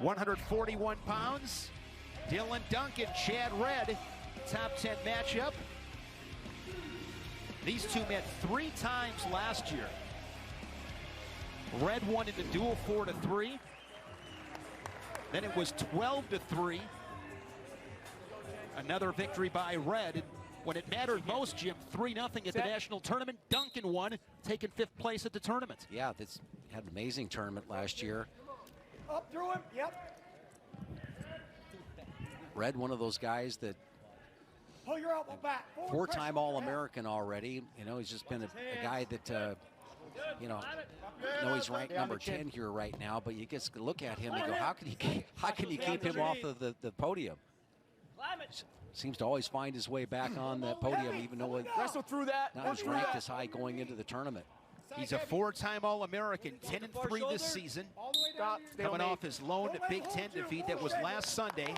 141 pounds. Dylan Duncan, Chad Red, top 10 matchup. These two met 3 times last year. Red won in the duel 4-3. Then it was 12-3. Another victory by Red. And when it mattered most, Jim, 3-0 at the national tournament. Duncan won, taking 5th place at the tournament. Yeah, this had an amazing tournament last year. Up through him, yep. Red, one of those guys that pull your elbow back. 4-time All-American already. You know, he's just been a guy that, you know he's ranked number 10 here right now, but you just look at him and go, how can you keep him off of the podium? Seems to always find his way back on that podium, even though wrestle through that. Not as ranked as high going into the tournament. He's a 4-time All-American, 10-3 this season. Coming off his lone Big Ten defeat that was last Sunday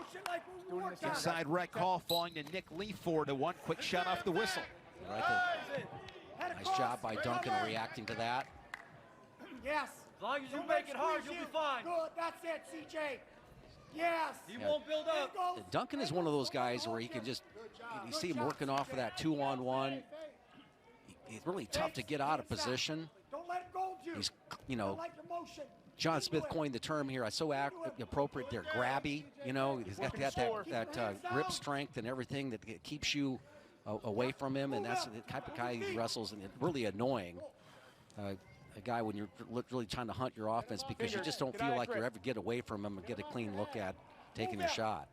inside Rec Hall, falling to Nick Lee 4-1. Quick shot off the whistle. Right, nice job by Duncan reacting to that. Yes. As long as you make it hard, you'll be fine. Good, that's it, CJ. Yes. He won't build up. Duncan is one of those guys where he can just, you see him working off of that 2-on-1. He's really tough to get out of position. Don't let it go, he's, you know, John Smith coined the term here, so appropriate there, grabby. You know, he's got that grip strength and everything that keeps you away from him, and that's the type of guy he wrestles, and it's really annoying. A guy when you're really trying to hunt your offense because you just don't feel like you ever get away from him and get a clean look at taking a shot.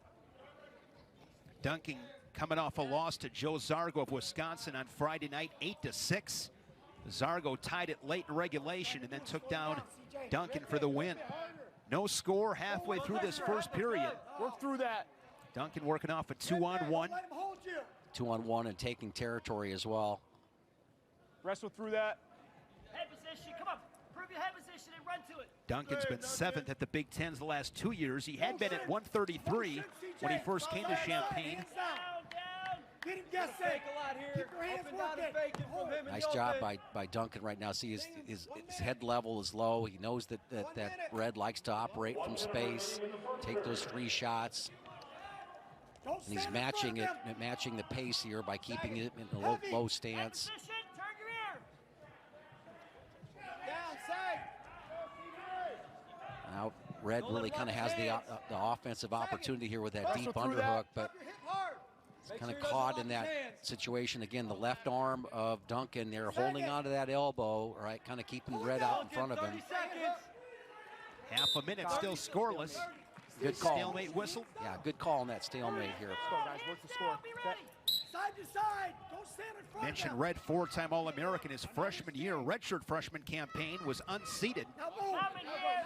Duncan coming off a loss to Joe Zargo of Wisconsin on Friday night, 8-6. Zargo tied it late in regulation and then took down Duncan for the win. No score halfway through this first period. Work through that. Duncan working off a 2-on-1. 2-on-1 and taking territory as well. Wrestle through that. Head position, come on. Prove your head position and run to it. Duncan's been 7th at the Big Tens the last 2 years. He had been at 133 when he first came to Champaign. Get him guessing. Keep your hands working. Nice job by Duncan right now. See, his head level is low. He knows that Red likes to operate from space, take those free shots. And he's matching the pace here by keeping it in a low stance. Now Red really kind of has the offensive opportunity here with that deep underhook, but he's kind of caught in that situation. Again, the left arm of Duncan there holding onto that elbow, right, kind of keeping Red out in front of him. Half a minute, still scoreless. Good call. Stalemate whistle. Yeah, good call on that stalemate here. Let's go, guys. Work the score. Side to side. Don't stand in front. Mentioned Red, 4-time All-American. His freshman year, redshirt freshman campaign, was unseeded.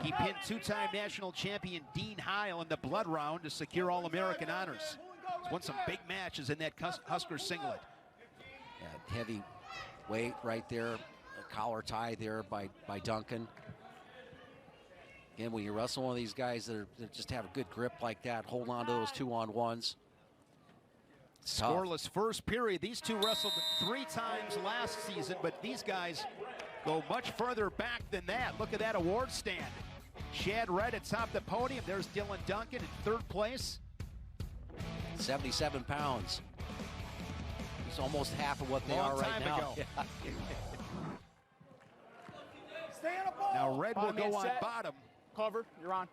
He pinned 2-time national champion Dean Heil in the blood round to secure All-American honors. He's won some big matches in that Husker singlet. Yeah, heavy weight right there. A collar tie there by Duncan. Again, when you wrestle one of these guys that just have a good grip like that, hold on to those 2-on-1s. Scoreless first period. These two wrestled 3 times last season, but these guys go much further back than that. Look at that award stand. Chad Red atop the podium. There's Dylan Duncan in 3rd place. 77 pounds. It's almost half of what they are right now. Stay on a ball. Now Red will go on bottom. Cover, you're on.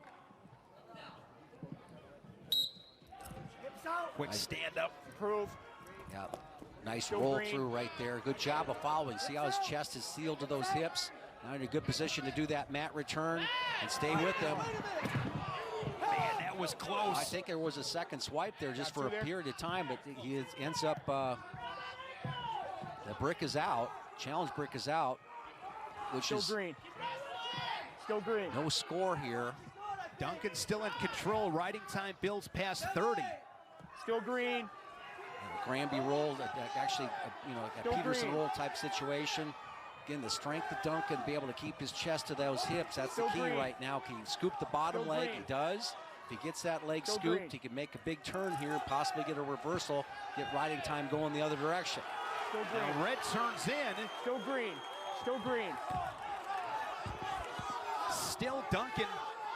Quick stand up. Improve. Yeah, nice roll through right there. Good job of following. See how his chest is sealed to those hips? Now in a good position to do that mat return and stay with them. Man, that was close. I think there was a second swipe there just for a period of time, but he ends up, the brick is out. Challenge brick is out. Which Still is green. Still green. No score here. Duncan's still in control. Riding time builds past 30. Still green. Granby roll, actually, you know, a Peterson roll type situation. Again, the strength of Duncan, be able to keep his chest to those hips. That's the key right now. Can he scoop the bottom leg? He does. If he gets that leg scooped, he can make a big turn here, possibly get a reversal, get riding time going the other direction. Still green. Now Red turns in. Still green. Still green. Still Duncan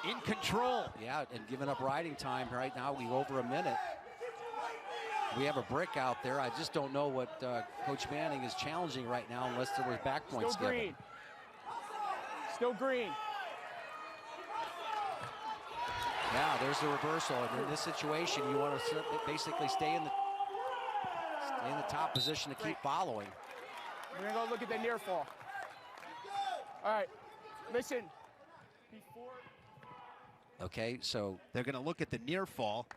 in control. Yeah, and giving up riding time right now. We over a minute. We have a brick out there. I just don't know what Coach Manning is challenging right now unless there was back points Still green. given. Still green. Yeah, there's the reversal. And in this situation, you want to basically stay in the top position to keep following. We're going to go look at the near fall. All right, listen. Before. Okay, so They're going to look at the near fall.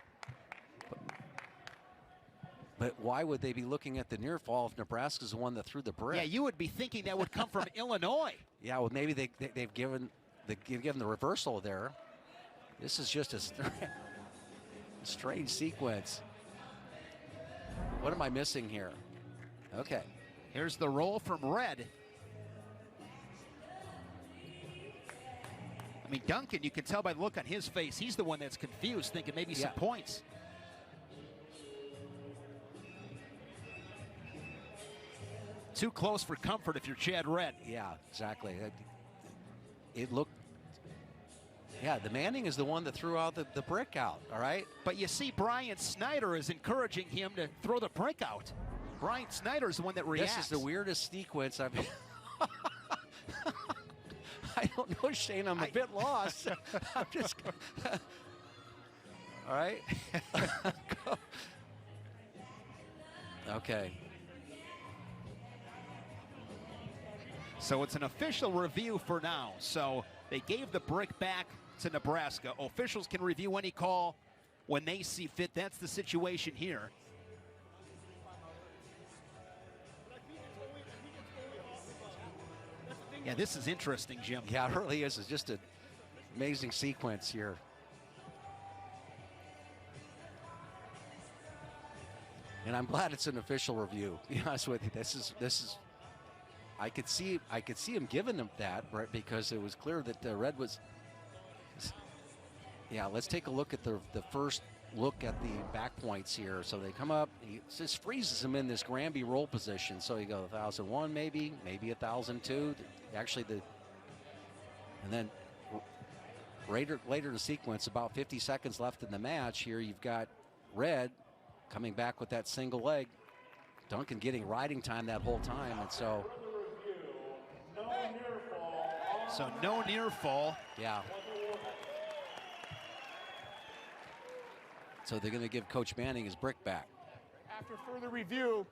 but why would they be looking at the near fall if Nebraska's the one that threw the brick? Yeah, you would be thinking that would come from Illinois. Yeah, well, maybe they've given the reversal there. This is just a strange sequence. What am I missing here? Okay. Here's the roll from Red. I mean, Duncan, you can tell by the look on his face, he's the one that's confused, thinking maybe some points. Too close for comfort if you're Chad Red. Yeah, exactly. It looked, yeah, the Manning is the one that threw out the brick out, all right? But you see Brian Snyder is encouraging him to throw the brick out. Brian Snyder is the one that reacts. This is the weirdest sequence I've I don't know, Shane, I'm a bit lost. I'm just, all right? Okay. So it's an official review for now. So they gave the brick back to Nebraska. Officials can review any call when they see fit. That's the situation here. Yeah, this is interesting, Jim. Yeah, it really is. It's just an amazing sequence here. And I'm glad it's an official review. To be honest with you, this is. I could see him giving them that, right? Because it was clear that the Red was. Yeah, let's take a look at the first look at the back points here. So they come up, he just freezes them in this Granby roll position. So you go 1,001 maybe 1,002. Actually, and then later in the sequence, about 50 seconds left in the match here, you've got Red coming back with that single leg. Duncan getting riding time that whole time, and so. So no near fall. Yeah. So they're going to give Coach Manning his brick back. After further review,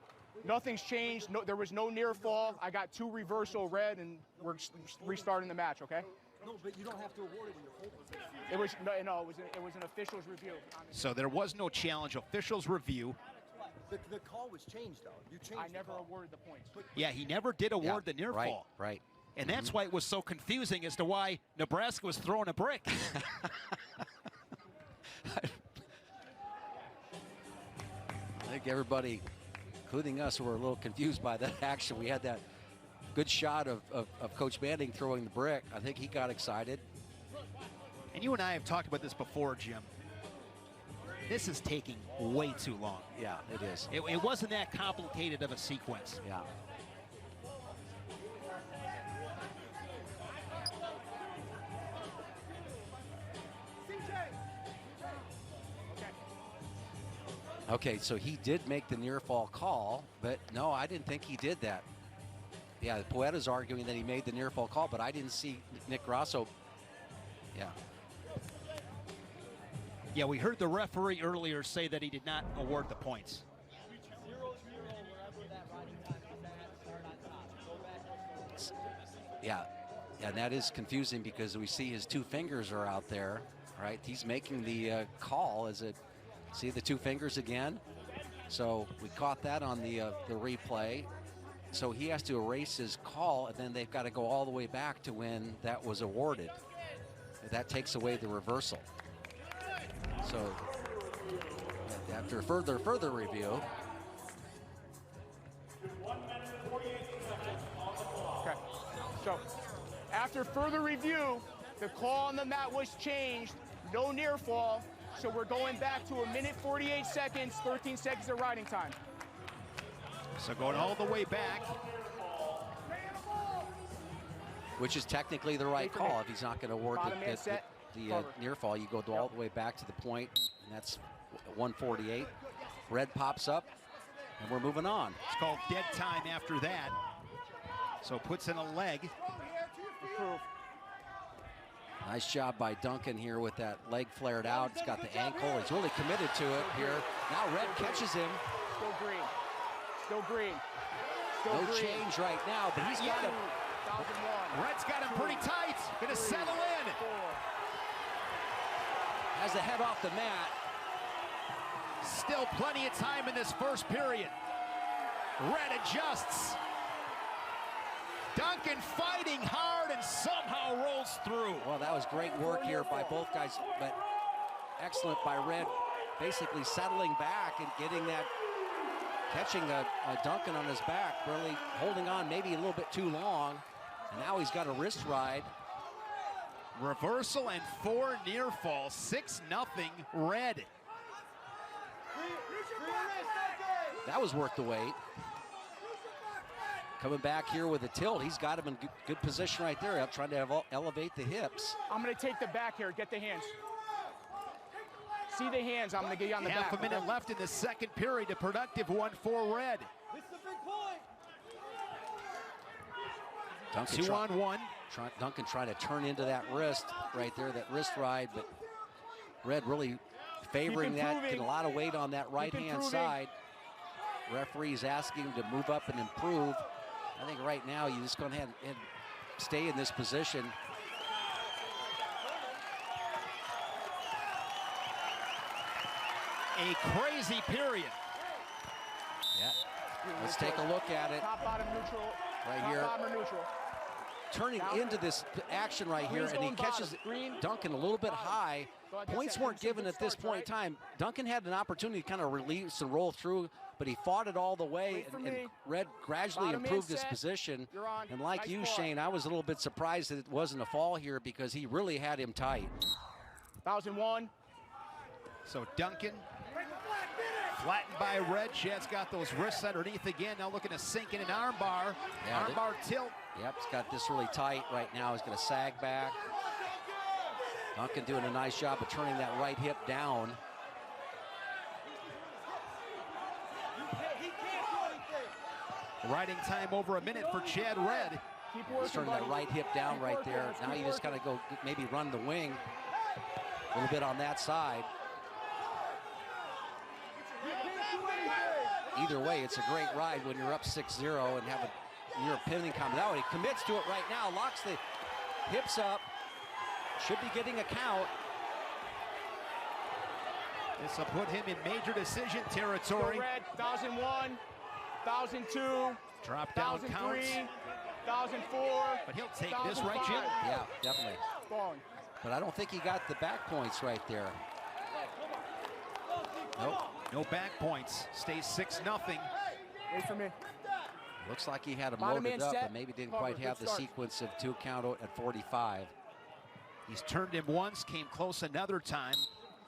nothing's changed. No, there was no near fall. I got 2 reversal Red, and we're restarting the match, okay? No, but you don't have to award it in your pole position. It was it was an official's review. So there was no challenge. Officials review. The call was changed, though. You changed. I never awarded the points. Yeah, he never did award the near fall. Right. And that's why it was so confusing as to why Nebraska was throwing a brick. I think everybody, including us, were a little confused by that action. We had that good shot of Coach Manning throwing the brick. I think he got excited. And you and I have talked about this before, Jim. This is taking way too long. Yeah, it is. It wasn't that complicated of a sequence. Yeah. Okay, so he did make the near fall call, but no, I didn't think he did that. Yeah, Poeta's arguing that he made the near fall call, but I didn't see Nick Grosso. Yeah. Yeah, we heard the referee earlier say that he did not award the points. Yeah, and that is confusing because we see his 2 fingers are out there, right? He's making the call as it. See the 2 fingers again? So we caught that on the replay. So he has to erase his call, and then they've got to go all the way back to when that was awarded. That takes away the reversal. So after further review. Okay. So after further review, the call on the mat was changed. No near fall. So we're going back to 1:48 seconds, 13 seconds of riding time. So going all the way back. Which is technically the right call if he's not going to award Bottom man set. the near fall, you go all the way back to the point, and that's 148. Red pops up, and we're moving on. It's called dead time after that. So puts in a leg. Nice job by Duncan here with that leg flared out. It's got the ankle. He's really committed to it here. Now Red catches him. Still green. Still green. No change right now, but he's got him. Red's got him pretty tight. Gonna settle in. Has the head off the mat. Still plenty of time in this first period. Red adjusts. Duncan fighting hard and somehow rolls through. Well, that was great work here by both guys, but excellent by Red, basically settling back and getting that, catching a Duncan on his back, really holding on maybe a little bit too long, and now he's got a wrist ride. Reversal and 4 near fall, 6-0 Red. That was worth the wait. Coming back here with a tilt. He's got him in good position right there, trying to elevate the hips. I'm going to take the back here. Get the hands. See the hands. I'm going to get you on the back. Half a minute left in the second period. A productive one for Red. This is a big point. Duncan 2-on-1. Duncan trying to turn into that wrist right there, that wrist ride, but Red really favoring that, getting a lot of weight on that right-hand side. Referee's asking him to move up and improve. I think right now you just go ahead and stay in this position. A crazy period. Yeah. Let's take a look at it. Top, bottom, neutral. Right top, here. Bottom, or neutral. Turning into this action right here, and he catches Duncan a little bit high. Points weren't given at this point in time. Duncan had an opportunity to kind of release and roll through, but he fought it all the way, and Red gradually improved his position. And like you, Shane, I was a little bit surprised that it wasn't a fall here because he really had him tight. 1001. So Duncan flattened by Red. Chad's got those wrists underneath again. Now looking to sink in an armbar. Yeah, armbar tilt. Yep, he's got this really tight right now. He's going to sag back. Duncan doing a nice job of turning that right hip down. Riding time over a minute for Chad Red. He's turning that right hip down right there. Now you just got to go maybe run the wing a little bit on that side. Either way, it's a great ride when you're up 6-0 and have your pinning coming out. He commits to it right now, locks the hips up, should be getting a count. This will put him in major decision territory. Red, 1001, 1002, drop down 1003, counts. 1004. But he'll take this, right, Jim? Yeah, definitely. But I don't think he got the back points right there. Nope. No back points. Stays 6-0. Wait for me. Looks like he had him Bottom loaded man up, set. but maybe didn't Cover. quite have Good the start. sequence of 2 count at 45. He's turned him once, came close another time.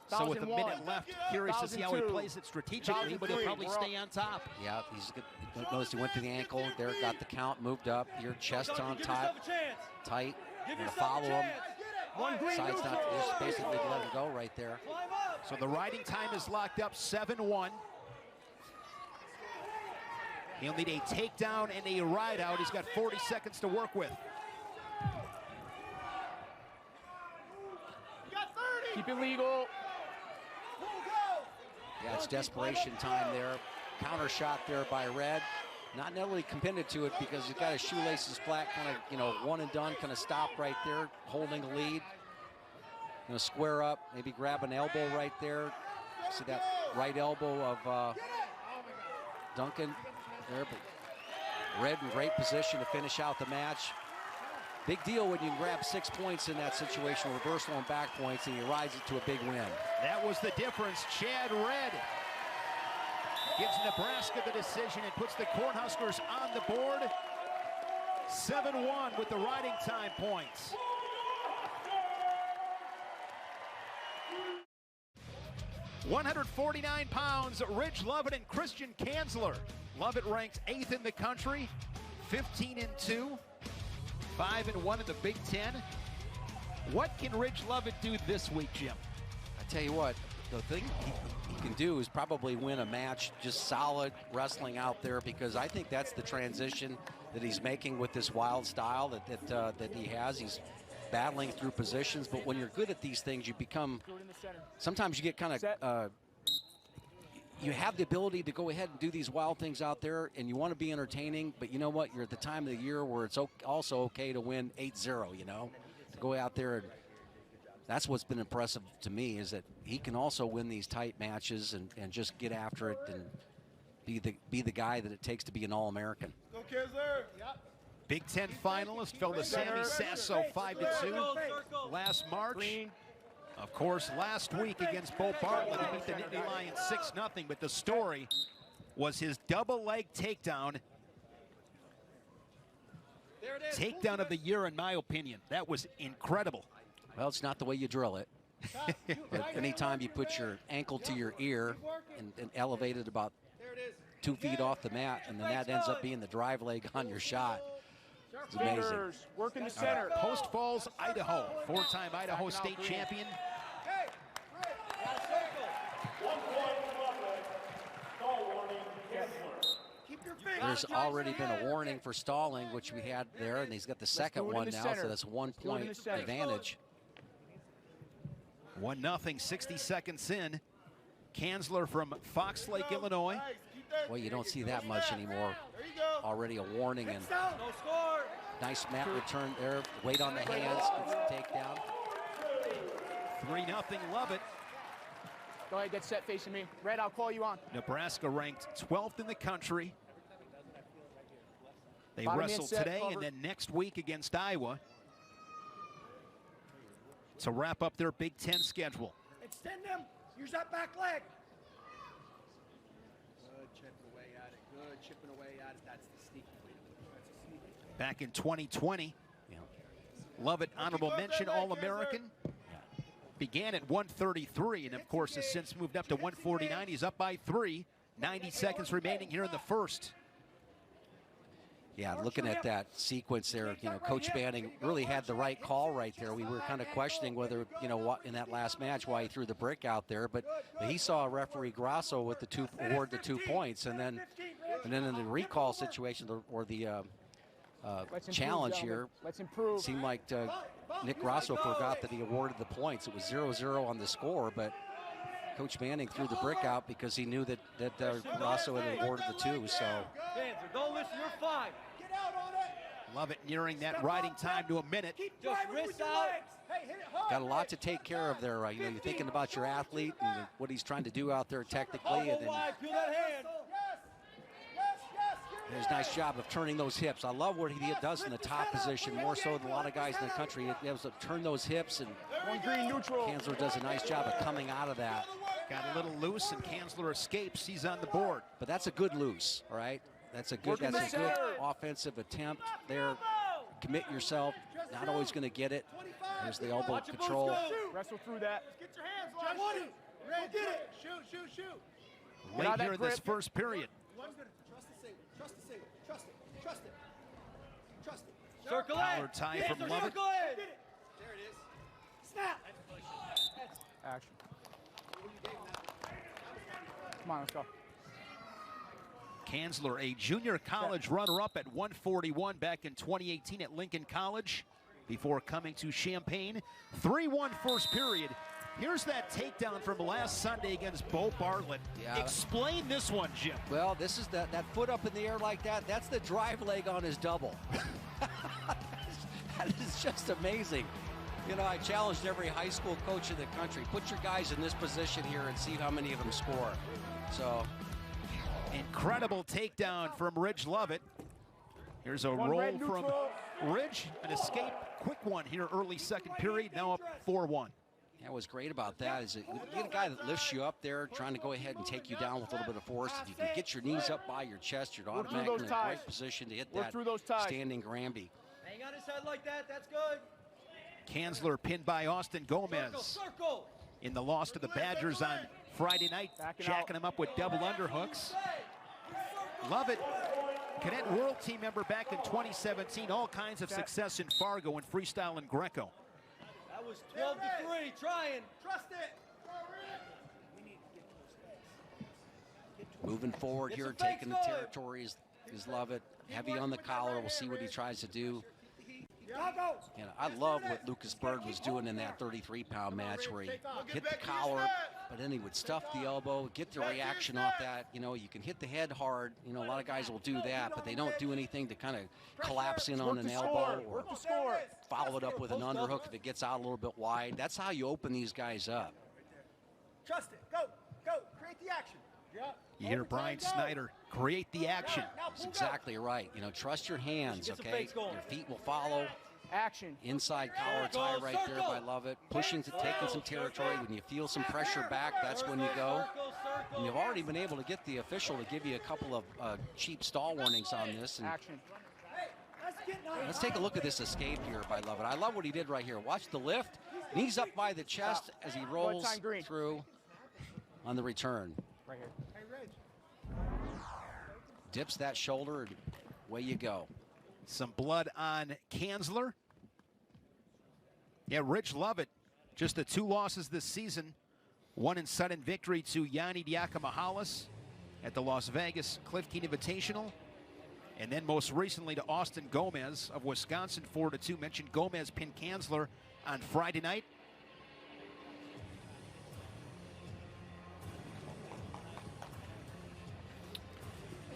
So with a minute left, curious to see how he plays it strategically, but he'll probably stay on top. Yeah, he's good. Notice he went to the ankle. There, got the count, moved up. Here, chest on top, tight. Gonna follow him. Side's not, just basically let him go right there. So the riding time is locked up 7-1. He'll need a takedown and a ride out. He's got 40 seconds to work with. Keep it legal. Yeah, it's desperation time there. Counter shot there by Red. Not nearly committed to it because he's got his shoelaces flat, kind of, one and done, kind of stop right there, holding the lead. Gonna square up, maybe grab an elbow right there. See that right elbow of Duncan there, but Red in great position to finish out the match. Big deal when you can grab 6 points in that situation, reversal and back points, and he rides it to a big win. That was the difference. Chad Red gives Nebraska the decision and puts the Cornhuskers on the board. 7-1 with the riding time points. £149, Ridge Lovett and Christian Kanzler. Lovett ranks 8th in the country, 15-2, 5-1 in the Big Ten. What can Ridge Lovett do this week, Jim? I tell you what, the thing he can do is probably win a match, just solid wrestling out there, because I think that's the transition that he's making with this wild style that he has. He's battling through positions, but when you're good at these things, you become, sometimes you get kind of, you have the ability to go ahead and do these wild things out there, and you want to be entertaining, but you know what? You're at the time of the year where it's also okay to win 8-0, you know? To go out there, and that's what's been impressive to me, is that he can also win these tight matches and just get after it and be the guy that it takes to be an All-American. Go Kanzler. Yep. Big Ten finalist fell to Sammy Sasso 5-2 last March. Of course, last week against Bo Bartlett, he beat the Nittany Lions 6-0, but the story was his double leg takedown. Takedown of the year, in my opinion. That was incredible. Well, it's not the way you drill it. But anytime you put your ankle to your ear and elevate it about 2 feet off the mat, and then that ends up being the drive leg on your shot, it's amazing. Work in the center. Post Falls, Idaho, 4-time Idaho State champion. There's already been a warning for stalling, which we had there, and he's got the second one now, so that's 1 point advantage. 1-0, 60 seconds in. Kanzler from Fox Lake, Illinois. Well, you don't see that much anymore. Already a warning, and nice mat return there. Weight on the hands, gets the takedown. 3-0 Lovett. Go ahead, get set facing me. Red, I'll call you on. Nebraska ranked 12th in the country. They Bottom wrestle set, today cover. and then next week against Iowa to wrap up their Big Ten schedule. Extend them. Use that back leg. Good chipping away at it. Good chipping away at it. That's the sneaky way to do it. That's a sneaky. Back in 2020, Lovett, honorable mention All-American. Began at 133 and of course has since moved up to 149. He's up by 3. 90 seconds remaining here in the first. Yeah, looking at that sequence there, you know, Coach Banning really had the right call right there. We were kind of questioning whether, you know, what in that last match, why he threw the brick out there, but he saw referee Grasso with the award the 2 points, and then in the recall situation or the challenge here, seemed like Nick Grasso forgot that he awarded the points. It was 0-0 on the score, but Coach Manning threw the brick out because he knew that Grasso had awarded the 2. So Don't listen, you're fine. Get out on it. Lovett nearing that riding time to a minute. Keep driving with your legs. Hey, hit it hard. got a lot to take care of there. You know, you're thinking about your athlete and what he's trying to do out there technically, and then Feel that hand. there's a nice job of turning those hips. I love what he does in the top position, more so than a lot of guys in the country. He has to turn those hips, and Kanzler does a nice job of coming out of that. Got a little loose, and Kanzler escapes. He's on the board. But that's a good loose, all right? That's a good offensive attempt there. Commit yourself. Not always going to get it. There's the elbow control. Wrestle through that. Get your hands on it. Ray, get it. Shoot. Late here in this first period. Trust the save. Trust the save. Trust it. Trust it. Trust it. Circle Collar it. tie from Lovett. Circle it. There it is. Snap. Action. Come on, let's go. Kanzler, a junior college runner-up at 141 back in 2018 at Lincoln College before coming to Champaign. 3-1 first period. Here's that takedown from last Sunday against Bo Bartlett. Yeah. Explain this one, Jim. Well, this is that foot up in the air like that. That's the drive leg on his double. That is just amazing. You know, I challenged every high school coach in the country. Put your guys in this position here and see how many of them score. So, incredible takedown from Ridge Lovett. Here's a roll from Ridge. An escape, quick one here early second period. Now up 4-1. yeah, what's great about that is that you get a guy that lifts you up there, trying to go ahead and take you down with a little bit of force. If you can get your knees up by your chest, you're automatically in a great position to hit that standing Granby. Hang on his head like that. That's good. Kanzler pinned by Austin Gomez Circle. in the loss to the Badgers on Friday night, jacking him up with double underhooks. Lovett, cadet world team member back in 2017, all kinds of success in Fargo and freestyle and Greco. That was 12-3, trying. Trust it. Moving forward Get here, some fakes taking the going. territories is Lovett. Heavy on the collar. We'll see what he tries to do. And I love what Lucas Bird was doing in that 33-pound match where he hit the collar, but then he would stuff the elbow, get the reaction off that. You know, you can hit the head hard. You know, a lot of guys will do that, but they don't do anything to kind of collapse in on an elbow or follow it up with an underhook if it gets out a little bit wide. That's how you open these guys up. Trust it. Go. Go. Create the action. You hear Brian Snyder, create the action. That's exactly right. You know, trust your hands, okay? Your feet will follow. Action. Inside collar tie right there by Lovett. Pushing to taking some territory. When you feel some pressure back, that's when you go. And you've already been able to get the official to give you a couple of cheap stall warnings on this. And Action. let's take a look at this escape here by Lovett. I love what he did right here. Watch the lift. Knees up by the chest as he rolls through on the return. Right here. Dips that shoulder and away you go. Some blood on Kanzler. Yeah, Rich Lovett, just the 2 losses this season. One in sudden victory to Yanni Diakomahalis at the Las Vegas Cliff Keen Invitational. And then most recently to Austin Gomez of Wisconsin, 4-2. Mentioned Gomez pinned Kanzler on Friday night.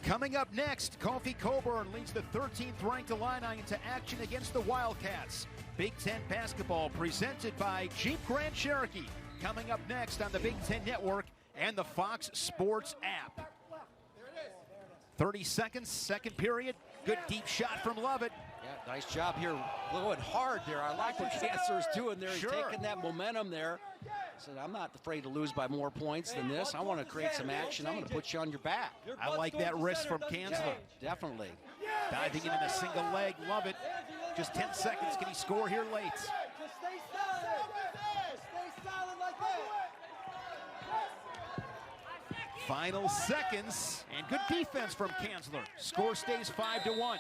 Coming up next, Kofi Coburn leads the 13th ranked Illini into action against the Wildcats. Big Ten basketball presented by Jeep Grand Cherokee. Coming up next on the Big Ten Network and the Fox Sports app. 30 seconds, second period. Good deep shot from Lovett. Yeah, nice job here. Going hard there. I like what Kanzler's doing there. He's taking that momentum there. Said, I'm not afraid to lose by more points than this. I want to create some action. I'm going to put you on your back. I like that wrist from Kanzler. Yeah, definitely. Diving in a single leg, Lovett. Just 10 seconds. Can he score here late? Just stay silent. Stay silent like that. Final seconds, and good defense from Kanzler. Score stays 5-1.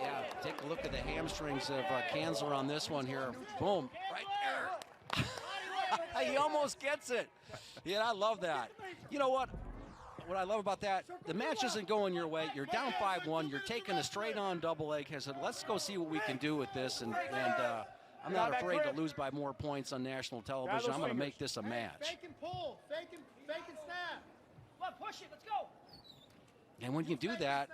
Yeah, take a look at the hamstrings of Kanzler on this one here. Boom, right there. He almost gets it. Yeah, I love that. You know what? What I love about that, the match isn't going your way. You're down 5-1. You're taking a straight-on double leg. I said, let's go see what we can do with this. And I'm not afraid to lose by more points on national television. I'm going to make this a match. Fake and pull. Fake and snap. Come on, push it. Let's go. And when you do that,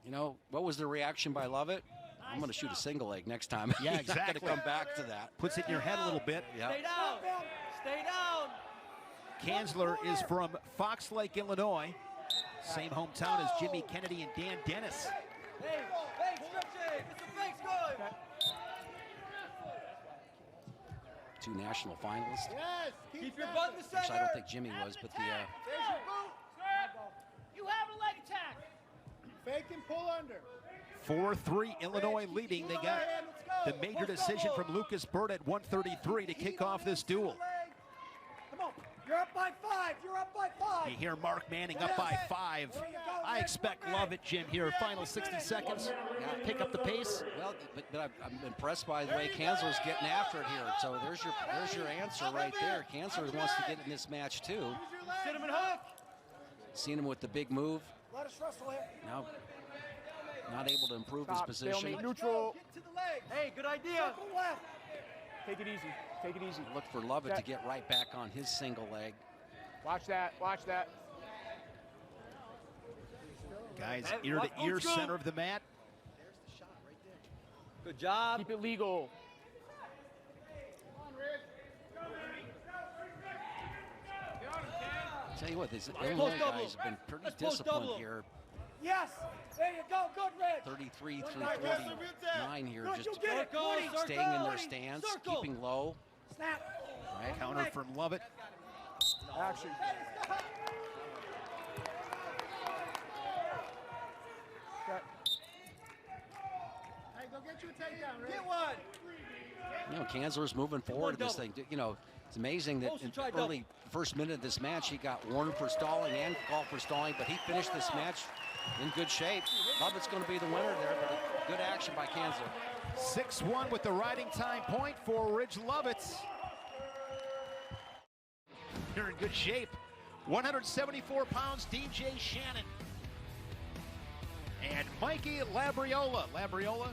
you know, what was the reaction by Lovett? I'm going to shoot a single leg next time. Yeah, He's not exactly. going to come back to that. Puts it in your head a little bit. Yeah. Stay down. Stay down. Kanzler is from Fox Lake, Illinois. Same hometown as Jimmy Kennedy and Dan Dennis. Hey, stretching. Get some fakes going. 2 national finalists. Yes. Keep your butt in the center. Actually, I don't think Jimmy was, but the There's your boot. You have a leg attack. Fake and pull under. 4-3 Illinois leading. They got the major decision from Lucas Bird at 1:33 to kick off this duel. Come on. You're up by 5. You're up by 5. You hear Mark Manning up by 5. I expect Lovett, Jim, here. Final 60 seconds. Pick up the pace. well, but I'm impressed by the way Kanzler's getting after it here. So there's your answer right there. Kanzler wants to get in this match too. Sit him and hook. Seen him with the big move. Let us wrestle here. Now, not able to improve his Stop. position. Stalemate. Neutral. Get to the leg. Hey, good idea. Circle left. Take it easy. Take it easy. Look for Lovett to get right back on his single leg. Watch that. Watch that. Guys, ear to ear, center of the mat. Good job. Keep it legal. Tell you what, these Illinois guys have been pretty disciplined here. Yes. There you go. Good, Red. 33 through 49 here, Good, just you get it. staying in their stance, keeping low. Snap. Right? Counter from Lovett. Action. Hey, go get you a takedown, Red. Get one. You know, Kanzler's moving forward in this thing. You know, it's amazing that in early first minute of this match, he got warned for stalling and called for stalling, but he finished this match in good shape. Lovett's going to be the winner there, but good action by Kanzler. 6-1 with the riding time point for Ridge Lovett. You're in good shape. 174 pounds, DJ Shannon. And Mikey Labriola. Labriola,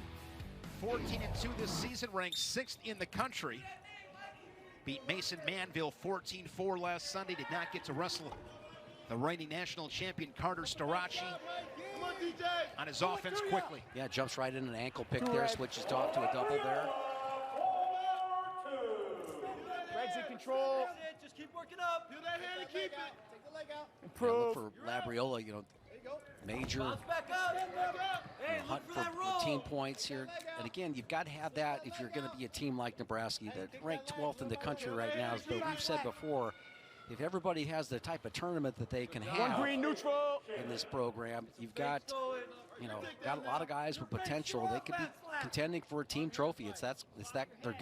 14-2 this season, ranked 6th in the country. Beat Mason Manville 14-4 last Sunday. Did not get to wrestle the reigning national champion Carter Starachi on his offense quickly. Yeah, jumps right in an ankle pick there, switches to a double there. Red's in control. Just keep working up. Do that hand and keep it. Take the leg out. Improve. For Labriola, you know, major Back up. Hey, hunt look for that roll. team points here. And again, you've got to have that if you're going to be a team like Nebraska. They're ranked 12th in the country right now, but we've said before, if everybody has the type of tournament that they can have One green neutral. in this program, you've got, you know, got a lot of guys with potential. They could be contending for a team trophy. They're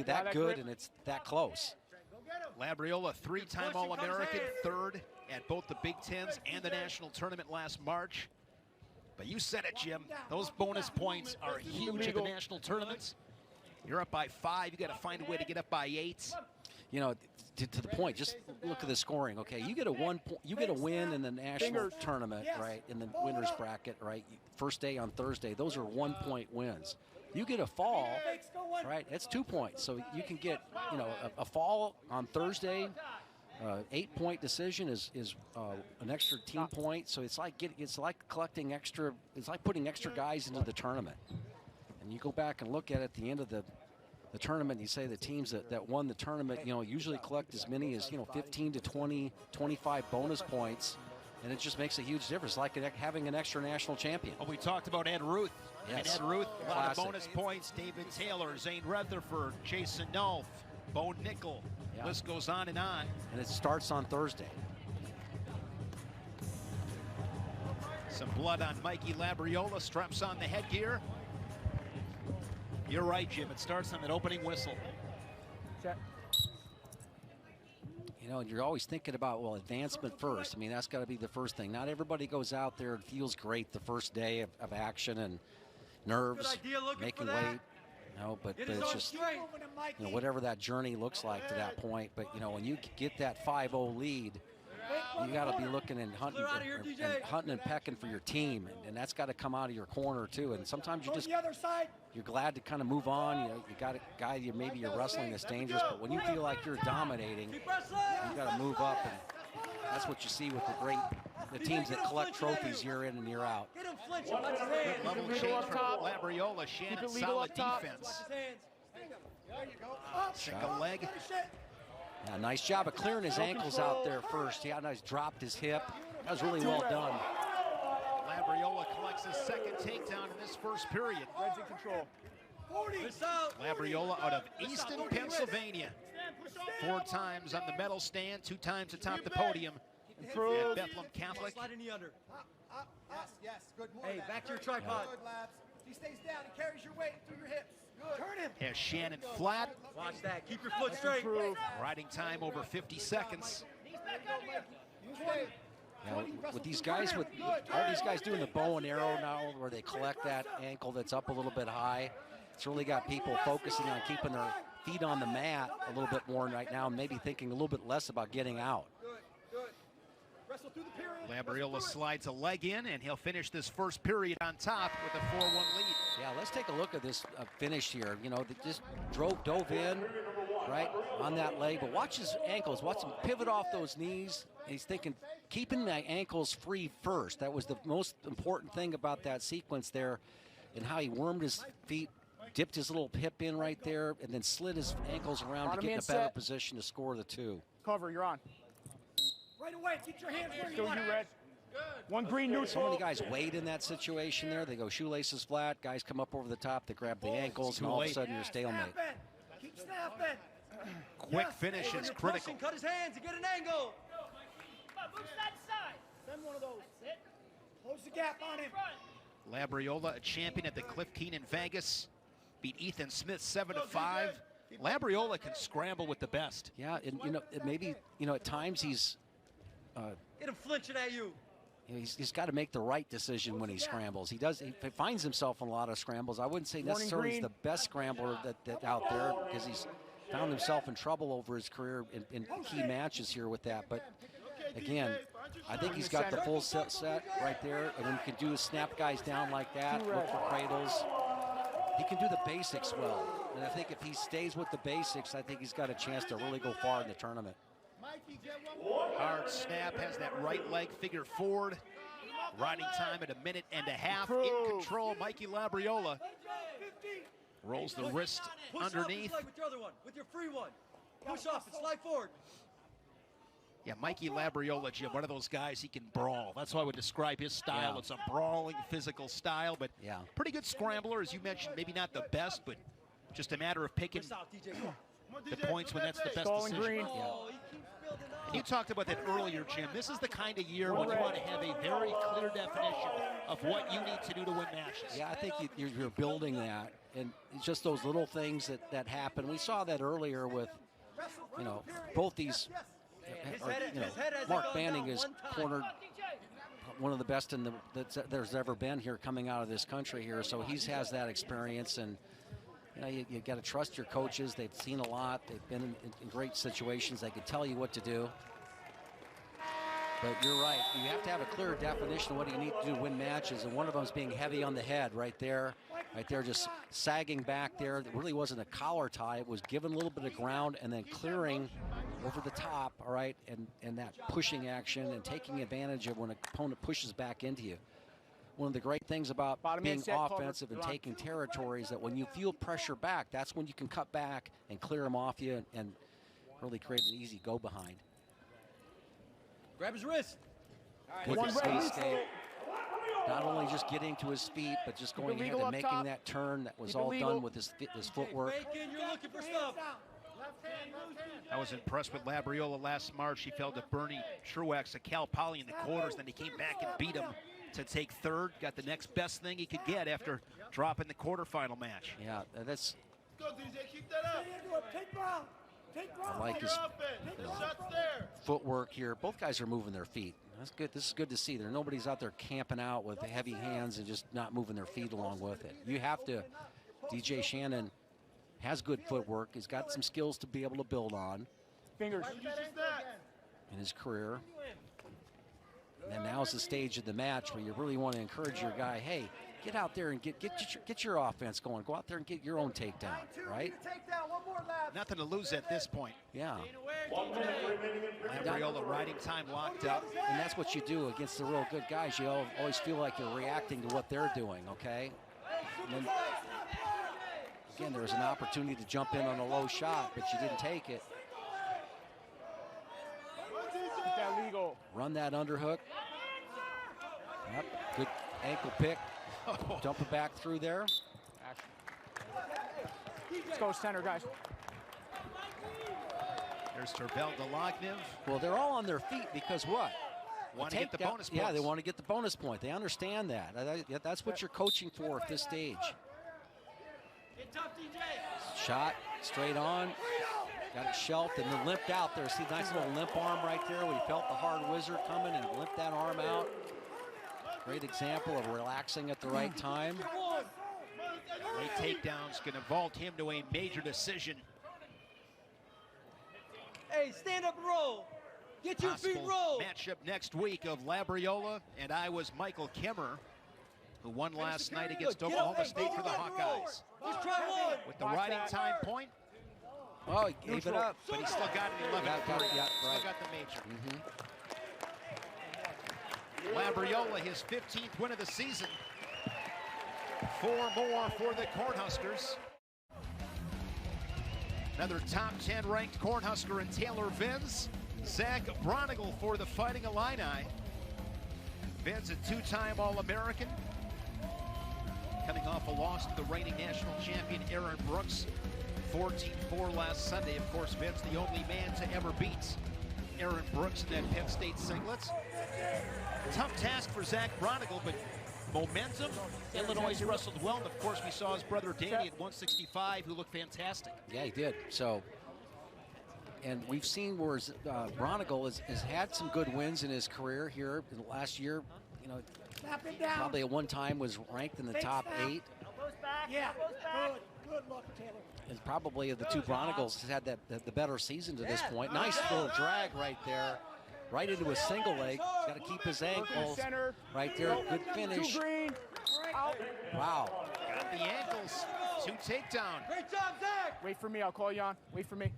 that good and it's that close. Labriola, 3-time All-American, 3rd at both the Big Tens and the national tournament last March. But you said it, Jim. Those bonus points are huge at the national tournaments. You're up by 5. You got to find a way to get up by 8. You know, to the point, just look at the scoring. Okay, you get a win in the national tournament, right? In the winners bracket, right? First day on Thursday, those are 1-point wins. You get a fall, right? It's 2 points. So you can get, you know, a fall on Thursday. 8-point decision is an extra team point. So it's like collecting extra. It's like putting extra guys into the tournament. And you go back and look at it at the end of the tournament, you say the teams that won the tournament, you know, usually collect as many as, you know, 15 to 20, 25 bonus points, and it just makes a huge difference, like having an extra national champion. Well, we talked about Ed Ruth. Yes. And Ed Ruth, a lot Classic. of bonus points. David Taylor, Zane Rutherford, Jason Nolf, Bo Nickel. Yeah. List goes on and on. And it starts on Thursday. Some blood on Mikey Labriola, straps on the headgear. You're right, Jim. It starts on that opening whistle. Check. You know, and you're always thinking about, well, advancement first. I mean, that's got to be the first thing. Not everybody goes out there and feels great the first day of action and nerves, making weight. You know, but it's just, you know, whatever that journey looks like to that point. But, you know, when you get that 5-0 lead, you got to be looking and hunting and pecking for your team, and that's got to come out of your corner too. And sometimes you're glad to kind of move on. You know, you got a guy maybe you're wrestling that's dangerous, but when you feel like you're dominating, you got to move up, and that's what you see with the teams that collect trophies year in and year out. Level change from Labriola. Shannon, solid defense. Single leg. Yeah, nice job of clearing his ankles out there first. He dropped his hip. That was really well done. Labriola collects his second takedown in this first period. Red's in control. Labriola out of Easton, Pennsylvania. 4 times on the medal stand, 2 times atop the podium at Bethlehem Catholic. Yes, good. Hey, back to your tripod. Good, Labs. He stays down. He carries your weight through your hips. Good. Turn him. As Shannon flat. Watch that. Keep your foot straight. Riding time over 50 seconds. Now, with these guys, with all these guys doing the bow and arrow now, where they collect that ankle that's up a little bit high, it's really got people focusing on keeping their feet on the mat a little bit more right now, and maybe thinking a little bit less about getting out. Labriola slides a leg in, and he'll finish this first period on top with a 4-1 lead. Yeah, let's take a look at this finish here. You know, they just dove in, right, on that leg. But watch his ankles. Watch him pivot off those knees. He's thinking, keeping my ankles free first. That was the most important thing about that sequence there, and how he wormed his feet, dipped his little hip in right there, and then slid his ankles around to get in a better position to score the 2. Cover, you're on. Right away. Keep your hands where you Still want. you, Red. One green neutral. So many guys wait in that situation there. They go shoelaces flat. Guys come up over the top. They grab the ankles, and all of a sudden you're stalemate. Keep snapping. Quick finish is critical. Cut his hands and get an angle. Move side to side. Send one of those. That's it. Close the gap on him. Labriola, a champion at the Cliff Keenan Vegas, beat Ethan Smith 7-5. Labriola can scramble with the best. Yeah, and you know, maybe, you know, at times he's Get him flinching at you. he's got to make the right decision when he scrambles. He finds himself in a lot of scrambles. I wouldn't say necessarily he's the best scrambler that out there, because he's found himself in trouble over his career in key matches here with that. But again, I think he's got the full set right there. And when you can do is snap guys down like that, look for cradles. He can do the basics well. And I think if he stays with the basics, I think he's got a chance to really go far in the tournament. Hard snap, has that right leg figure forward. Riding time at 1.5 minutes. In control, Mikey Labriola rolls the wrist underneath. Push off with your other one, with your free one. Push off and slide forward. Yeah, Mikey Labriola, Jim, one of those guys, he can brawl. That's how I would describe his style. Yeah. It's a brawling, physical style, but yeah, pretty good scrambler, as you mentioned. Maybe not the best, but just a matter of picking the points when that's the best decision. Green. Yeah. And you talked about that earlier, Jim. This is the kind of year when you want to have a very clear definition of what you need to do to win matches. Yeah, I think you're building that, and it's just those little things that happen. We saw that earlier with, both these. Mark Banning is cornered one of the best that there's ever been here coming out of this country here. So he has that experience, and you got to trust your coaches. They've seen a lot. They've been in great situations. They can tell you what to do. But you're right. You have to have a clear definition of what you need to do to win matches, and one of them is being heavy on the head right there, just sagging back there. It really wasn't a collar tie. It was giving a little bit of ground and then clearing over the top, all right, and that pushing action and taking advantage of when an opponent pushes back into you. One of the great things about being offensive and taking territory is that when you feel pressure back, that's when you can cut back and clear them off you and really create an easy go behind. Grab his wrist. Good to see not only just getting to his feet, but just going ahead and making that turn. That was all done with his footwork. You're looking for stuff. I was impressed with Labriola last March. He fell to Bernie Truex at Cal Poly in the quarters. Then he came back and beat him to take third. Got the next best thing he could get after dropping the quarterfinal match. Yeah, that's. Go, DJ, keep that up. I like his footwork here. Both guys are moving their feet. That's good. This is good to see. Nobody's out there camping out with heavy hands and just not moving their feet along with it. You have to. DJ Shannon has good footwork. He's got some skills to be able to build on. Fingers. In his career. And now's the stage of the match where you really want to encourage your guy, hey, get out there and get your offense going. Go out there and get your own takedown, right? Nothing to lose at this point. Yeah. Labriola riding time locked up. And that's what you do against the real good guys. You always feel like you're reacting to what they're doing, okay? And then, again, there was an opportunity to jump in on a low shot, but you didn't take it. That legal. Run that underhook. Yep, good ankle pick. Dump it back through there. Let's go center, guys. There's Tervel Delagnev. Well, they're all on their feet because what? Want to get the bonus points. Yeah, they want to get the bonus point. They understand that. That's what you're coaching for at this stage. Shot straight on. Got it shelved and then limped out there. See, nice little limp arm right there. We felt the hard whizzer coming and limped that arm out. Great example of relaxing at the right time. Great takedowns going to vault him to a major decision. Hey, stand up and roll. Get your feet rolled. Matchup next week of Labriola and Iowa's Michael Kimmer, who won last night against Oklahoma State for the Hawkeyes. Let's try one. With the riding time point. Oh, he gave it up. But he still got it 11-3. Yeah, still got the major. Labriola, his 15th win of the season. 4 more for the Cornhuskers. Another top 10 ranked Cornhusker in Taylor Venz. Zach Braunagel for the Fighting Illini. Venz, a 2-time All-American. Coming off a loss to the reigning national champion Aaron Brooks. 14-4 last Sunday. Of course, Venz the only man to ever beat Aaron Brooks in that Penn State singlets. Tough task for Zach Braunagel, but momentum. Illinois wrestled well, and of course we saw his brother Danny at 165, who looked fantastic. Yeah, he did. So And we've seen where Braunagel has had some good wins in his career here in the last year. You know, probably at one time was ranked in the top 8. Elbows back, Yeah, elbows back. good look, Taylor. And probably of the two Braunagels has had the better season to this point. Nice little drag right there. Right into a single leg. He's got to keep his ankles. Right there, good finish. Two green. Out. Wow. Got the ankles. 2 takedown. Great job, Zach. Wait for me. I'll call you on. Wait for me.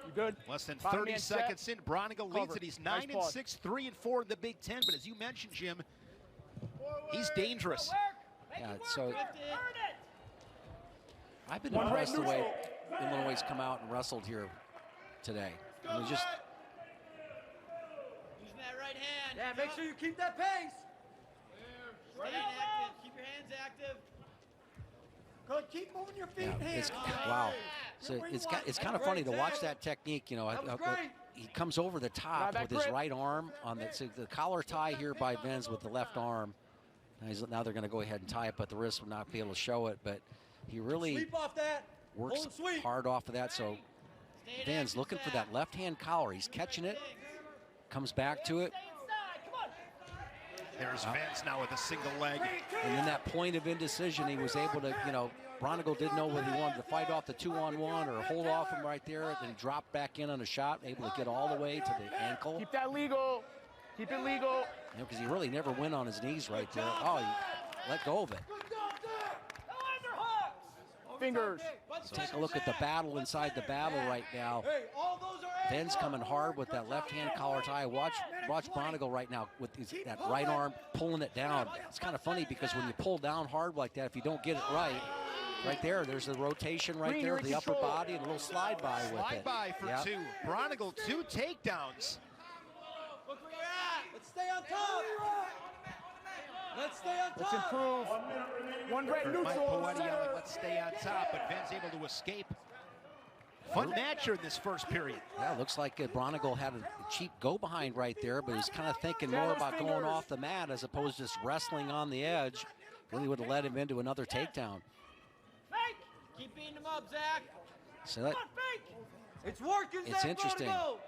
You good? Less than Bottom 30 man set. seconds in. Braunagel leads Cover. it. He's Nice 9-6, pause. 3-4 in the Big Ten. But as you mentioned, Jim, he's dangerous. Yeah, so Earn it. I've been One red impressed the way neutral. Illinois come out and wrestled here today. I mean, just Using that right hand. Yeah, make sure you keep that pace. Stay active. Keep your hands active. Good, keep moving your feet yeah, and hands. wow. So it's kind of funny to watch that technique. You know, he comes over the top that with his grip. right arm on the collar tie here by Venz with the left arm. Now they're going to go ahead and tie it, but the wrist will not be able to show it. But he really Sweep off that. works Hold and sweep. hard off of that. So Venz looking for that left-hand collar. He's catching it, comes back to it. Stay inside. Come on. There's Venz now with a single leg. And in that point of indecision, he was able to, you know, Braunagel didn't know whether he wanted to fight off the 2-on-1 or hold off him right there. Then he dropped back in on a shot, able to get all the way to the ankle. Keep that legal. Keep it legal. Because he really never went on his knees right there. Oh, he let go of it. Fingers. So take a look at the battle inside the battle right now. Hey, all those are Venz coming hard with that left-hand collar tie. Watch Braunagel right now with that right arm pulling it down. It's kind of funny because when you pull down hard like that, if you don't get it right there's the rotation right Green, there, you're in the upper control. body, and a little slide by with Slide it. by for Yep. 2. Braunagel 2 takedowns. Look where you're at. Let's stay on top. Let's stay on Let's top. improve. One red Mike neutral. Poetti yelling, let's stay on top, but Venz able to escape. Fun match here in this first period. Yeah, looks like Braunagel had a cheap go-behind right there, but he's kind of thinking more about going off the mat as opposed to just wrestling on the edge. Really would have led him into another takedown. Fake. Keep beating him up, Zach. So that, Come on, fake. It's working, It's Zach. interesting. Go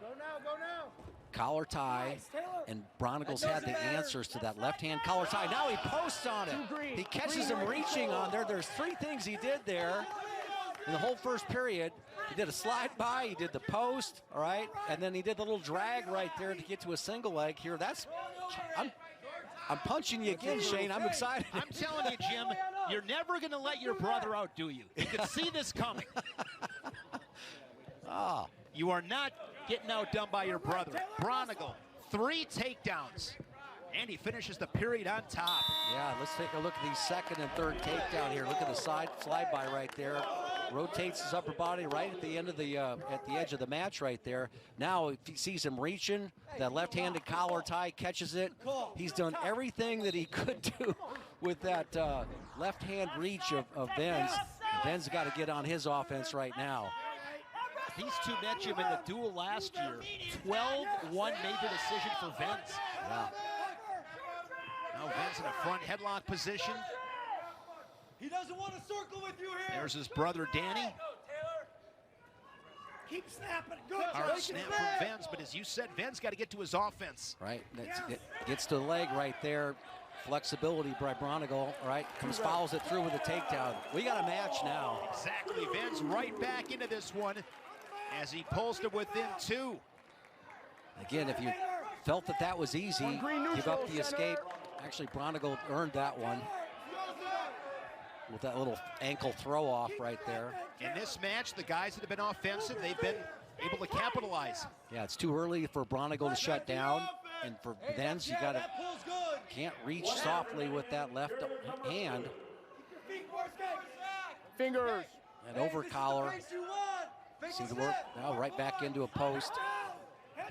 Go now. collar tie, and Braunagels had the answers to that left-hand collar tie. Now he posts on it. He catches him reaching on there. There's 3 things he did there in the whole first period. He did a slide by, he did the post, all right, and then he did the little drag right there to get to a single leg here. I'm punching you again, Shane. I'm excited. I'm telling you, Jim, you're never going to let your brother outdo you. You can see this coming. Ah. You are not getting outdone by your brother. Braunagel, 3 takedowns. And he finishes the period on top. Yeah, let's take a look at the second and third takedown here. Look at the slide by right there. Rotates his upper body right at the end of the at the edge of the match right there. Now if he sees him reaching, that left-handed collar tie catches it. He's done everything that he could do with that left-hand reach of Venz. Venz got to get on his offense right now. These two met Jim in the duel last year. 12-1 major decision for Venz. Yeah. Now Venz in a front headlock position. He doesn't want to circle with you here. There's his brother Danny. Keep snapping. Good. Hard Take snap it from back. Venz, but as you said, Venz got to get to his offense. Right, it gets to the leg right there. Flexibility by Braunagel, right? Follows it through with a takedown. We got a match now. Exactly, Venz right back into this one as he pulls to within 2. Again, if you felt that was easy, give up the escape. Actually, Braunagel earned that one with that little ankle throw off right there. In this match, the guys that have been offensive, they've been able to capitalize. Yeah, it's too early for Braunagel to shut down, and for Venz, you got to can't reach softly with that left hand. Fingers. And over collar. See the work now right back into a post.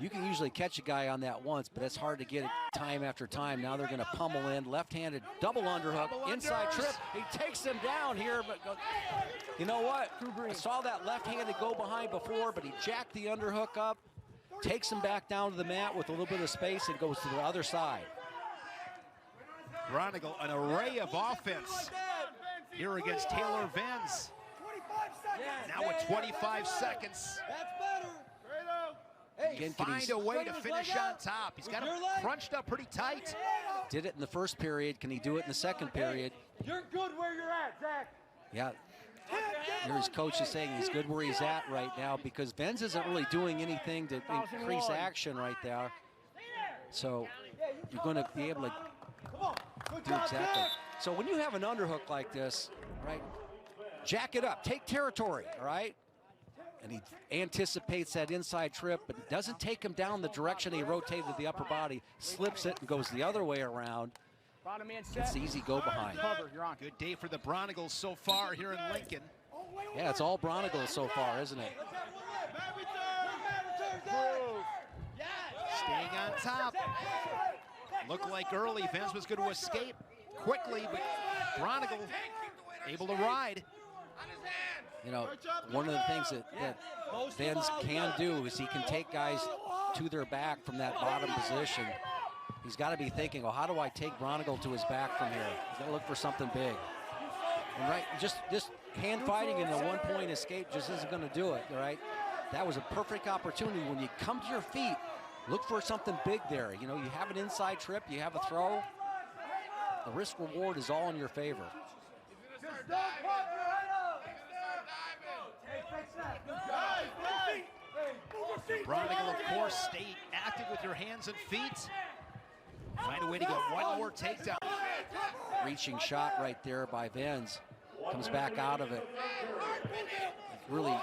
You can usually catch a guy on that once, but it's hard to get it time after time. Now they're going to pummel in, left-handed double underhook, inside trip. He takes him down here, but you know what? I saw that left-handed go behind before, but he jacked the underhook up, takes him back down to the mat with a little bit of space and goes to the other side. Braunagel, an array of offense here against Taylor Venz. 25 seconds. Now with 25 seconds. That's better. Again, Find a way to finish on top. He's got him crunched up pretty tight. Did it in the first period. Can he do it in the second period? You're good where you're at, Zach. Yeah. Here his coach is saying he's good where he's at right now because Venz isn't really doing anything to increase action right there. So you're going to be able to do exactly. So when you have an underhook like this, right, jack it up, take territory, all right? And he anticipates that inside trip, but it doesn't take him down the direction he rotated the upper body, slips it and goes the other way around. It's easy go behind. Good day for the Braunagels so far here in Lincoln. Yeah, it's all Braunagel so far, isn't it? Staying on top. Looked like early Venz was going to escape quickly, but Braunagel able to ride. You know, one of the things that Venz can do is he can take guys to their back from that bottom position. He's got to be thinking, well, how do I take Braunagel to his back from here? He's got to look for something big. And right, just hand fighting in the one-point escape just isn't going to do it, all right? That was a perfect opportunity. When you come to your feet, look for something big there. You know, you have an inside trip, you have a throw. The risk reward is all in your favor. Braunagel, of course, stay active with your hands and feet. Find a way to get one more takedown. Reaching shot right there by Venz. Comes back out of it. Really,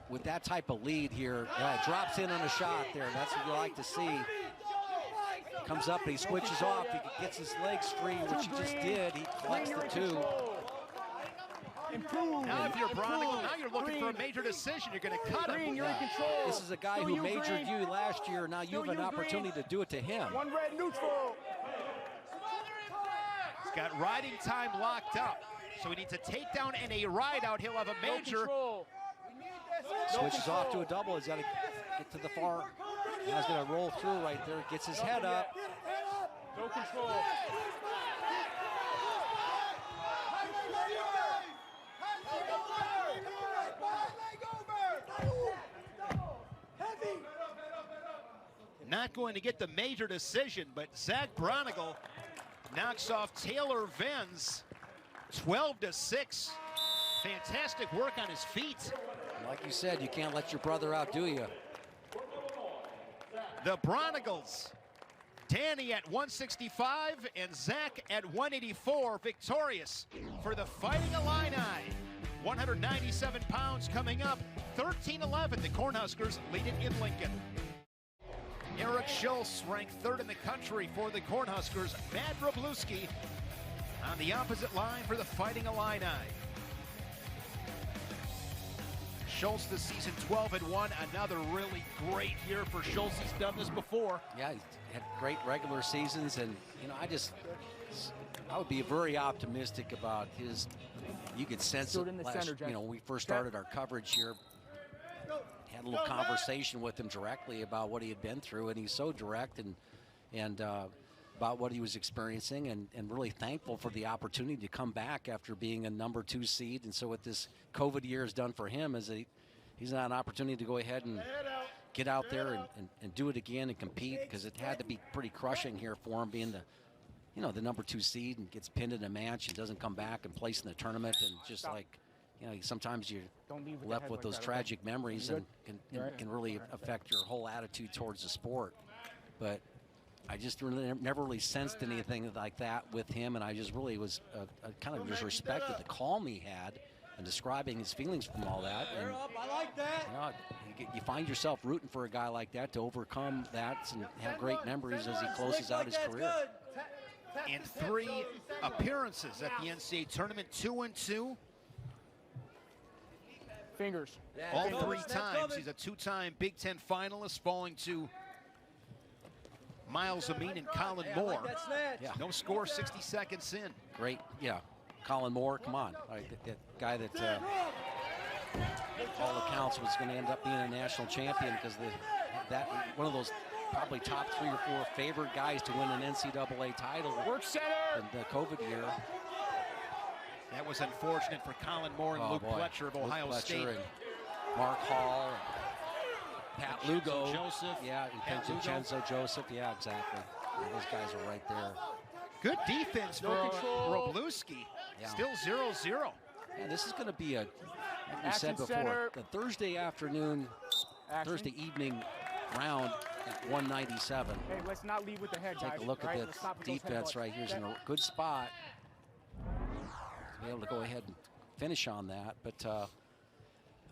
with that type of lead here, drops in on a shot there. That's what you like to see. Comes up and he switches off. He gets his legs free, which he just did. He collects the two. Now if you're Braunagel, now you're looking for a major decision. You're going to cut him. You're in control. This is a guy who majored you last year. Now you have an opportunity to do it to him. One red neutral. He's got riding time locked up. So he needs a takedown and a ride out. He'll have a major. Switches off to a double. He's got to get to the far. Now he's going to roll through right there. Gets his head up. No control. Not going to get the major decision, but Zach Braunagel knocks off Taylor Venz 12-6. Fantastic work on his feet. Like you said, you can't let your brother outdo you. The Braunagels, Danny at 165 and Zach at 184, victorious for the Fighting Illini. 197 pounds coming up, 13-11. The Cornhuskers lead it in Lincoln. Eric Schulz ranked third in the country for the Cornhuskers. Matt Wroblewski on the opposite line for the Fighting Illini. Schulz this season 12-1, another really great year for Schulz. He's done this before. Yeah, he's had great regular seasons, and you know, I would be very optimistic about his. You could sense it when we first started our coverage here. Had a little conversation with him directly about what he had been through, and he's so direct and about what he was experiencing, and really thankful for the opportunity to come back after being a number 2 seed. And so what this COVID year has done for him is that he's had an opportunity to go ahead and get out there and do it again and compete, because it had to be pretty crushing here for him, being the number 2 seed and gets pinned in a match and doesn't come back and place in the tournament, and just like, you know, sometimes you're left with those tragic memories and can really affect your whole attitude towards the sport. But I just really never really sensed anything like that with him, and I just really was kind of just respected the calm he had and describing his feelings from all that. And I like that. You find yourself rooting for a guy like that to overcome that and have great memories as he closes out his career. In 3 appearances at the NCAA tournament, 2-2. Fingers. All 3 times. He's a 2-time Big Ten finalist, falling to Miles Amin and Colin Moore. Yeah. No score 60 seconds in. Great, yeah. Colin Moore, come on. That guy that all accounts was going to end up being a national champion, because that one of those probably top 3 or 4 favored guys to win an NCAA title Work center in the COVID year. That was unfortunate for Colin Moore and Luke Fletcher of Ohio State. And Mark Hall, and Pat Lugo. Joseph. Yeah, and Vincenzo Joseph. Yeah, exactly. Yeah, those guys are right there. Good defense for Wroblewski. Yeah. Still 0-0. Yeah, this is going to be a, like we Action said before, center. the Thursday afternoon, Thursday evening round at 197. Hey, let's not lead with the head, guys. Take a look at that defense right here. He's in a good spot to be able to go ahead and finish on that. But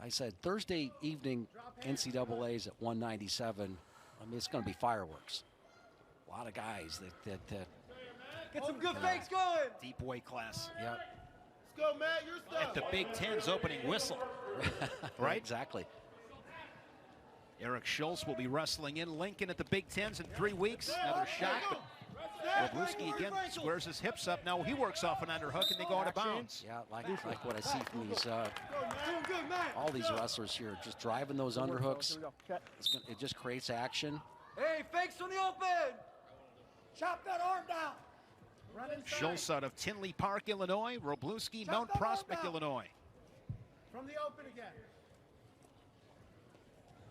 I said Thursday evening NCAA's at 197. I mean, it's going to be fireworks. A lot of guys that Get some good fakes going. Deep weight class. Yep. Let's go, Matt. Your stuff. At the Big Ten's opening whistle. Right? Exactly. Eric Schulz will be wrestling in Lincoln at the Big Ten's in 3 weeks. Another shot, but Wroblewski again squares his hips up. Now he works off an underhook and they go out of bounds. Yeah, like what I see from these all these wrestlers here, just driving those underhooks. It just creates action. Hey, fakes on the open. Chop that arm down. Schulz out of Tinley Park, Illinois. Wroblewski, Mount Prospect, Illinois. From the open again.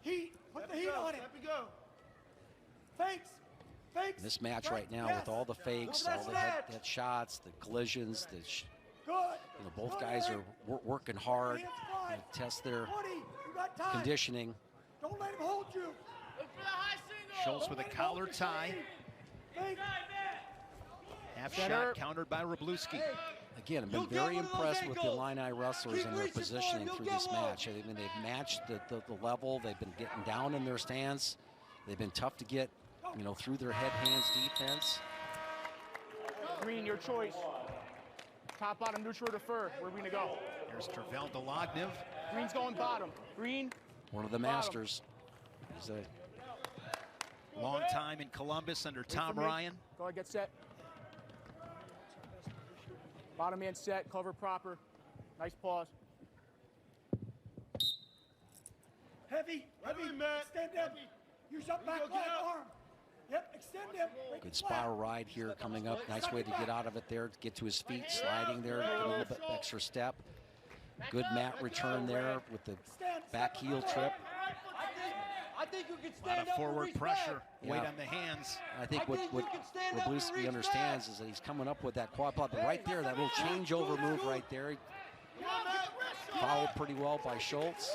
Heat. Put the heat on it. Let me go. Fakes. Fakes. This match right now with all the fakes, all the head shots, the collisions, the Good. both guys are working hard to test their conditioning. Don't let him hold you. Look for the high single. Schulz with a collar tie. Fakes. Half shot countered by Wroblewski. Again, I've been very impressed with the Illini wrestlers and their positioning through this match. I mean, they've matched the level. They've been getting down in their stance. They've been tough to get, through their head-hands defense. Green, your choice. Top, bottom, neutral, or defer. Where are we going to go? Here's Tervel Delognev. Green's going bottom. Green. One of the masters. He's a long time in Columbus under Tom Ryan. Go ahead, get set. Bottom man set, cover proper. Nice pause. Heavy. Heavy. Matt. Extend him. Use up back leg arm. Yep, extend him. good spiral ride here coming up. Nice way to get out of it there, to get to his feet, sliding there, a little bit extra step. Good mat return there with the back heel trip. I think you can A lot stand of up forward and reach pressure, Yeah. weight on the hands. I think what Wroblewski understands is that he's coming up with that quad pop, but right there, that little changeover move right there. Followed pretty well by Schulz.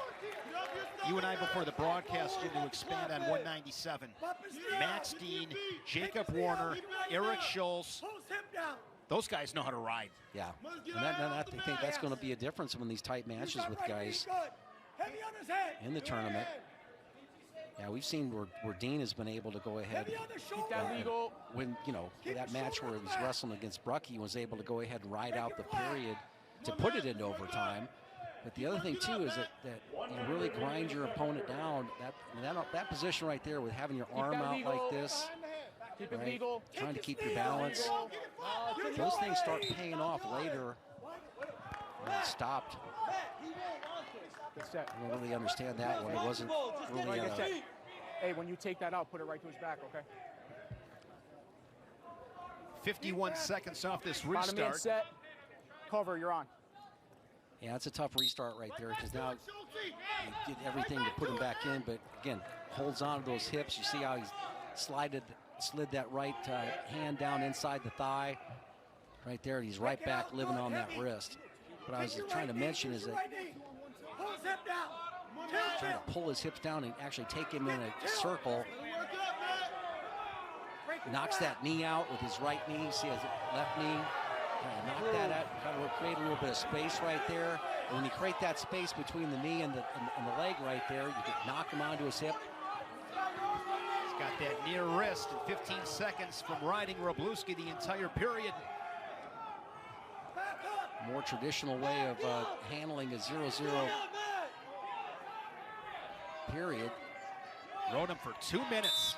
You and I, before the broadcast, did to expand on 197. Max Dean, Jacob Warner, Eric Schulz. Pulls him down. Those guys know how to ride. Yeah, and I think that's going to be a difference in these tight matches with guys Heavy on his head. in the tournament. Yeah, we've seen where Dean has been able to go ahead Heavy on the shoulder. Keep that legal. when, that match where he was wrestling against Bruck, he was able to go ahead and ride out the period to put it into overtime. But the other thing, too, is that you really grind your opponent down. That position right there with having your arm out like this, Keep it right, legal. trying to keep your balance, those things start paying off later. When it's stopped. Get set. I don't really understand that one. It wasn't really Get set. Hey, when you take that out, put it right to his back, okay? 51 seconds off this Bottom man restart. set. Cover, you're on. Yeah, it's a tough restart right there because now he did everything to put him back in, but again, holds on to those hips. You see how he's slid that right hand down inside the thigh. Right there, he's right back living on that wrist. What I was trying to mention is that Pulls him down. trying to pull his hips down and actually take him in a circle. Knocks that knee out with his right knee. See his left knee. Knock that out. Kind of create a little bit of space right there. And when you create that space between the knee and the leg right there, you can knock him onto his hip. He's got that near wrist in 15 seconds from riding Wroblewski the entire period. More traditional way of handling a 0-0 period. Rode him for 2 minutes.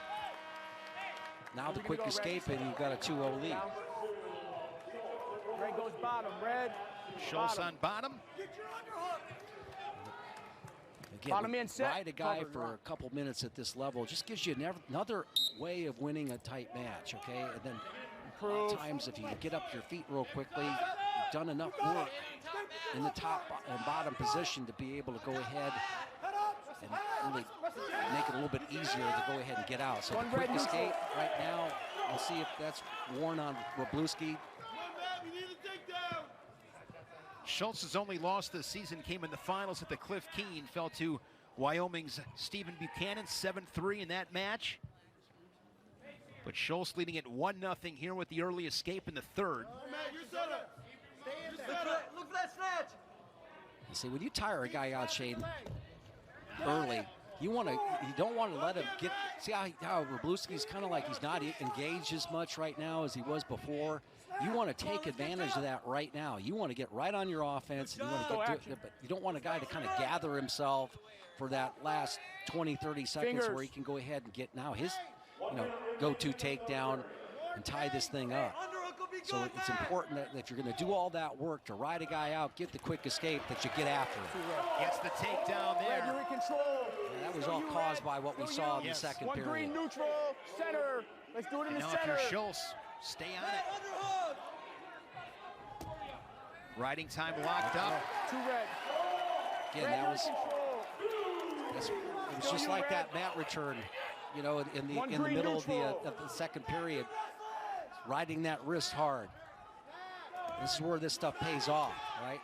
Now the quick escape, and you've got a 2-0 lead. Red goes bottom. Red. Schulz on bottom. Get your underhook. Again, Bottom man set. ride a guy Cover, for you're on. a couple minutes at this level just gives you another way of winning a tight match, okay? And then a lot of times if you get up your feet real quickly, done enough work in the top and bottom position to be able to go ahead and really make it a little bit easier to go ahead and get out. So the quick escape right now, we'll see if that's worn on Wroblewski. Schultz's only loss this season came in the finals at the Cliff Keen. Fell to Wyoming's Stephen Buchanan, 7-3 in that match. But Schultz leading it 1-0 here with the early escape in the third. Look for that snatch. You see, when you tire a guy out, Shane, early, you don't want to let him get. See how Wroblewski's kind of like he's not engaged as much right now as he was before. You want to take advantage of that right now. You want to get right on your offense. And you want to get but you don't want a guy to kind of gather himself for that last 20, 30 seconds where he can go ahead and get now his go-to takedown and tie this thing up. So it's important that if you're going to do all that work to ride a guy out, get the quick escape, that you get after him. Gets the takedown there. You're in control. Yeah, that was all caused by what we saw in the second period. One green neutral, center. Let's do it in the Now center. if you're Schultz, stay on it. Riding time locked up. Two red. Again, that was it was just like that mat return, in the middle of the second period, riding that wrist hard. This is where this stuff pays off, right?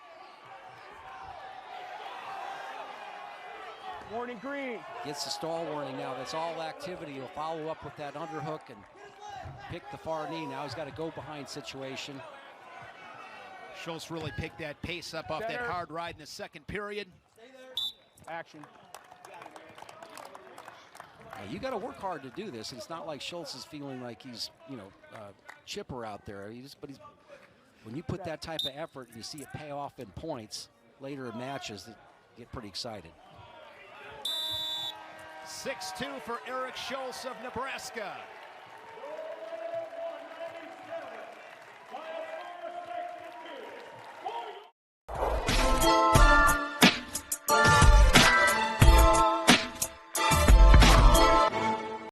Warning green. Gets the stall warning now. That's all activity. He'll follow up with that underhook and pick the far knee. Now he's got a go behind situation. Schultz really picked that pace up off that hard ride in the second period. Action. You got to work hard to do this. It's not like Schultz is feeling like he's, chipper out there. When you put that type of effort and you see it pay off in points later in matches, you get pretty excited. 6-2 for Eric Schultz of Nebraska.